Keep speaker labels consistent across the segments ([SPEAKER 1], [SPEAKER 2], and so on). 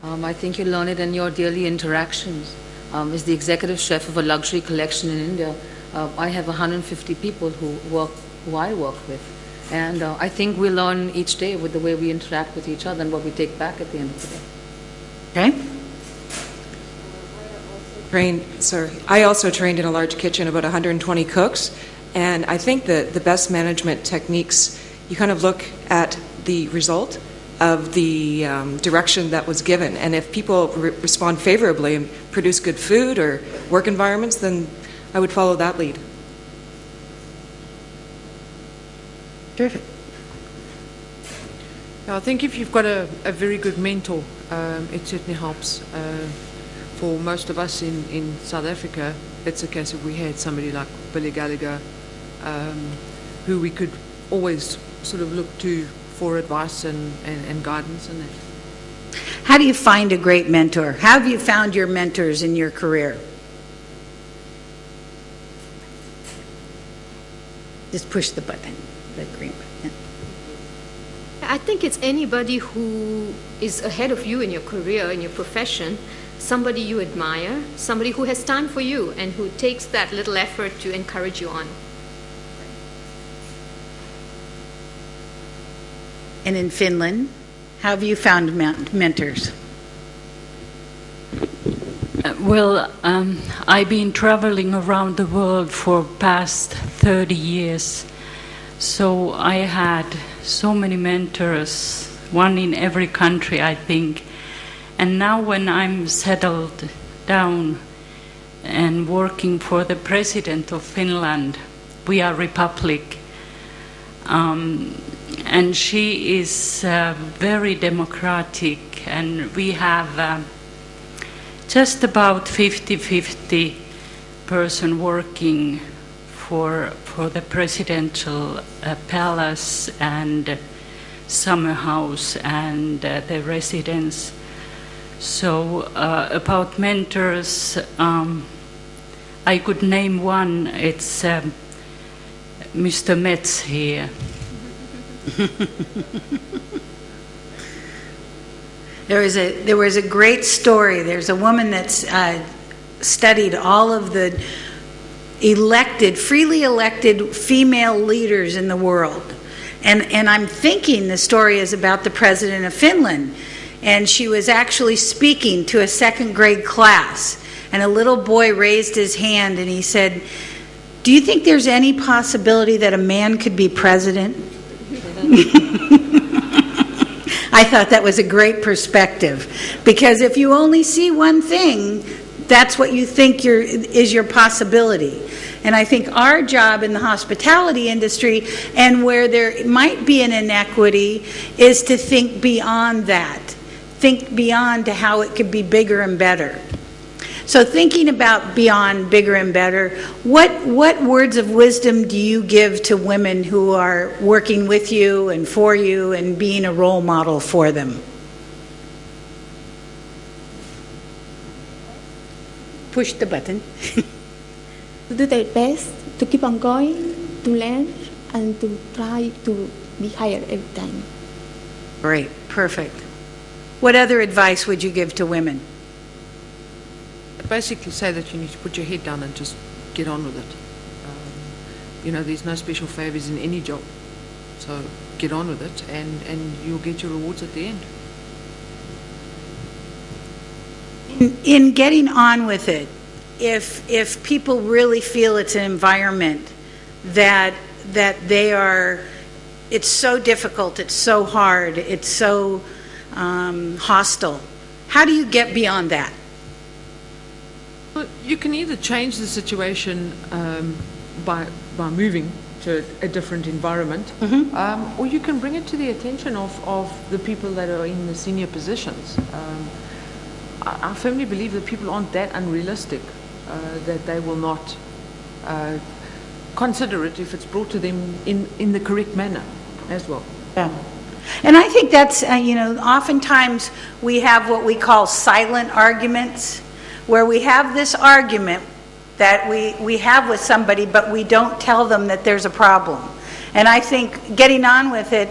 [SPEAKER 1] I think you learn it in your daily interactions. As the executive chef of a luxury collection in India, I have 150 people who I work with. And I think we learn each day with the way we interact with each other and what we take back at the end of the day.
[SPEAKER 2] Okay.
[SPEAKER 3] I also trained in a large kitchen, about 120 cooks, and I think that the best management techniques, you kind of look at the result of the direction that was given, and if people respond favorably and produce good food or work environments, then I would follow that lead.
[SPEAKER 2] Terrific.
[SPEAKER 4] Yeah, I think if you've got a very good mentor, it certainly helps. For most of us in South Africa, it's a case of we had somebody like Billy Gallagher, who we could always sort of look to for advice and guidance and that.
[SPEAKER 2] How do you find a great mentor? How have you found your mentors in your career? Just push the button, the green button.
[SPEAKER 5] I think it's anybody who is ahead of you in your career, in your profession, somebody you admire, somebody who has time for you and who takes that little effort to encourage you on.
[SPEAKER 2] And in Finland, how have you found mentors?
[SPEAKER 6] Well, I've been traveling around the world for past 30 years. So I had so many mentors, one in every country, I think. And now when I'm settled down and working for the president of Finland, we are republic. And she is very democratic, and we have just about 50-50 person working for the presidential palace and summer house and the residence. So about mentors, I could name one. It's Mr. Metz here.
[SPEAKER 2] There was a great story. There's a woman that's studied all of the freely elected female leaders in the world. And I'm thinking the story is about the president of Finland. And she was actually speaking to a second grade class. And a little boy raised his hand and he said, "Do you think there's any possibility that a man could be president?" I thought that was a great perspective, because if you only see one thing, that's what you think is your possibility. And I think our job in the hospitality industry, and where there might be an inequity, is to think beyond that. Think beyond to how it could be bigger and better. So thinking about beyond bigger and better, what words of wisdom do you give to women who are working with you and for you and being a role model for them? Push the button.
[SPEAKER 7] To do their best, to keep on going, to learn, and to try to be higher every time.
[SPEAKER 2] Great, perfect. What other advice would you give to women?
[SPEAKER 4] Basically say that you need to put your head down and just get on with it. There's no special favors in any job. So get on with it and you'll get your rewards at the end.
[SPEAKER 2] In getting on with it, if people really feel it's an environment that they are, it's so difficult, it's so hard, it's so hostile, how do you get beyond that?
[SPEAKER 4] Well, you can either change the situation by moving to a different environment, or you can bring it to the attention of the people that are in the senior positions. I firmly believe that people aren't that unrealistic that they will not consider it if it's brought to them in the correct manner as well.
[SPEAKER 2] Yeah. And I think that's, oftentimes we have what we call silent arguments, where we have this argument that we have with somebody, but we don't tell them that there's a problem. And I think getting on with it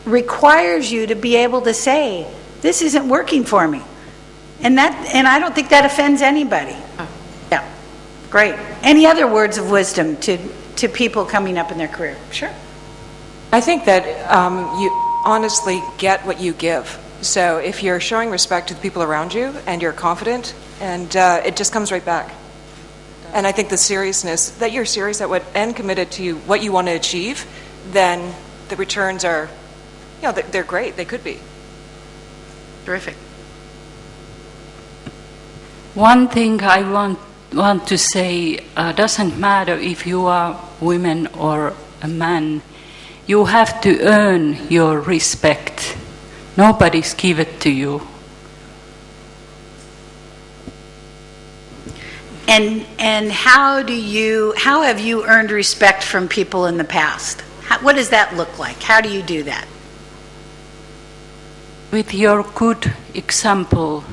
[SPEAKER 2] requires you to be able to say, this isn't working for me. And I don't think that offends anybody. Yeah, great. Any other words of wisdom to people coming up in their career? Sure.
[SPEAKER 3] I think that you honestly get what you give. So if you're showing respect to the people around you and you're confident, and it just comes right back. And I think the seriousness, that you're serious at what and committed to what you want to achieve, then the returns are, they're great. They could be.
[SPEAKER 2] Terrific.
[SPEAKER 6] One thing I want to say, doesn't matter if you are women or a man, you have to earn your respect. Nobody's give it to you.
[SPEAKER 2] And how have you earned respect from people in the past? What does that look like? How do you do that?
[SPEAKER 6] With your good example,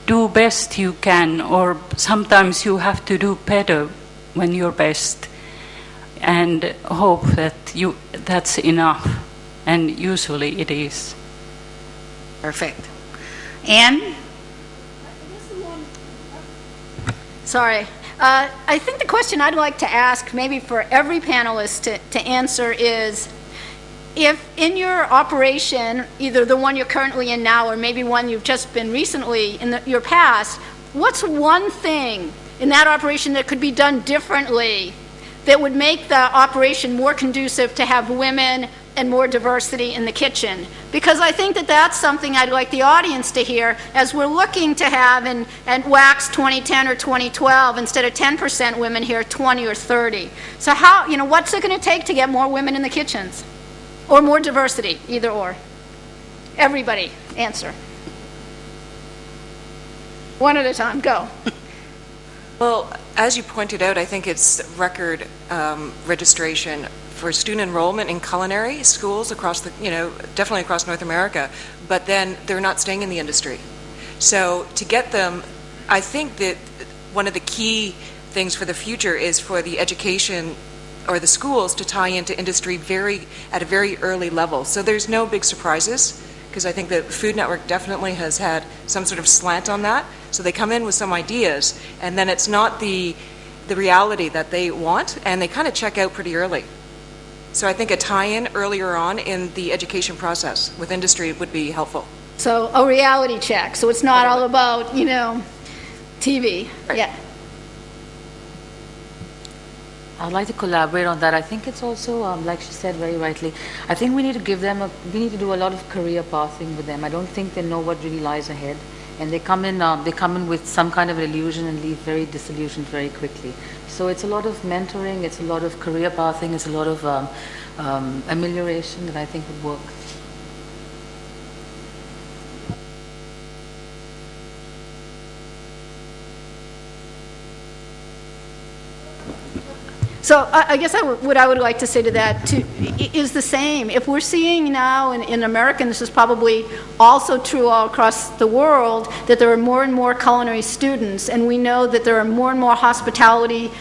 [SPEAKER 6] do best you can, or sometimes you have to do better when you're best, and hope that that's enough, and usually it is.
[SPEAKER 2] Perfect. Anne?
[SPEAKER 8] Sorry. I think the question I'd like to ask, maybe for every panelist to answer, is if in your operation, either the one you're currently in now or maybe one you've just been recently in your past, what's one thing in that operation that could be done differently that would make the operation more conducive to have women and more diversity in the kitchen? Because I think that that's something I'd like the audience to hear as we're looking to have in WACS 2010 or 2012, instead of 10% women here, 20 or 30. So how, what's it going to take to get more women in the kitchens? Or more diversity, either or. Everybody, answer. One at a time, go.
[SPEAKER 3] Well, as you pointed out, I think it's record registration for student enrollment in culinary schools across definitely across North America, but then they're not staying in the industry. So to get them, I think that one of the key things for the future is for the education or the schools to tie into industry at a very early level. So there's no big surprises, because I think the Food Network definitely has had some sort of slant on that. So they come in with some ideas, and then it's not the reality that they want, and they kind of check out pretty early. So I think a tie-in earlier on in the education process with industry would be helpful.
[SPEAKER 8] So a reality check. So it's not all about, TV.
[SPEAKER 3] Right.
[SPEAKER 8] Yeah.
[SPEAKER 1] I'd like to collaborate on that. I think it's also, like she said very rightly, I think we need to we need to do a lot of career pathing with them. I don't think they know what really lies ahead. And they come in with some kind of an illusion and leave very disillusioned very quickly. So it's a lot of mentoring, it's a lot of career pathing, it's a lot of amelioration that I think would work.
[SPEAKER 8] So I guess what I would like to say to that is the same. If we're seeing now in America, and this is probably also true all across the world, that there are more and more culinary students, and we know that there are more and more hospitality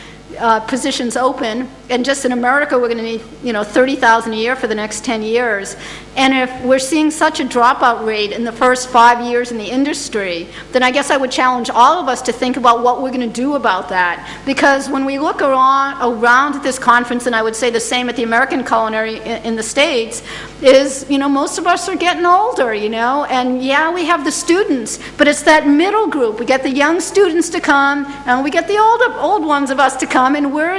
[SPEAKER 8] positions open, and just in America we're going to need 30,000 a year for the next 10 years. And if we're seeing such a dropout rate in the first 5 years in the industry, then I guess I would challenge all of us to think about what we're going to do about that. Because when we look around at this conference, and I would say the same at the American Culinary in the States, is most of us are getting older, and yeah, we have the students, but it's that middle group. We get the young students to come, and we get the old ones of us to come, and where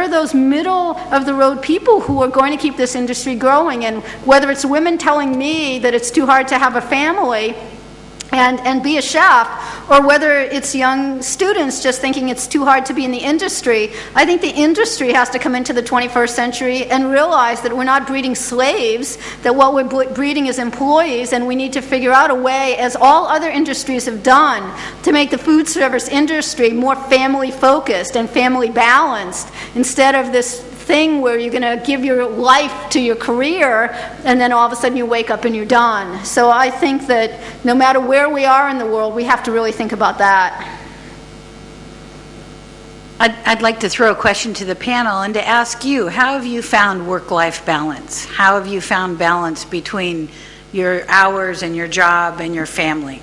[SPEAKER 8] are those middle of the road people who are going to keep this industry growing? And whether it's women telling me that it's too hard to have a family and be a chef, or whether it's young students just thinking it's too hard to be in the industry, I think the industry has to come into the 21st century and realize that we're not breeding slaves, that what we're breeding is employees, and we need to figure out a way, as all other industries have done, to make the food service industry more family focused and family balanced, instead of this thing where you're going to give your life to your career and then all of a sudden you wake up and you're done. So I think that no matter where we are in the world, we have to really think about that.
[SPEAKER 2] I'd like to throw a question to the panel and to ask you, how have you found work-life balance? How have you found balance between your hours and your job and your family.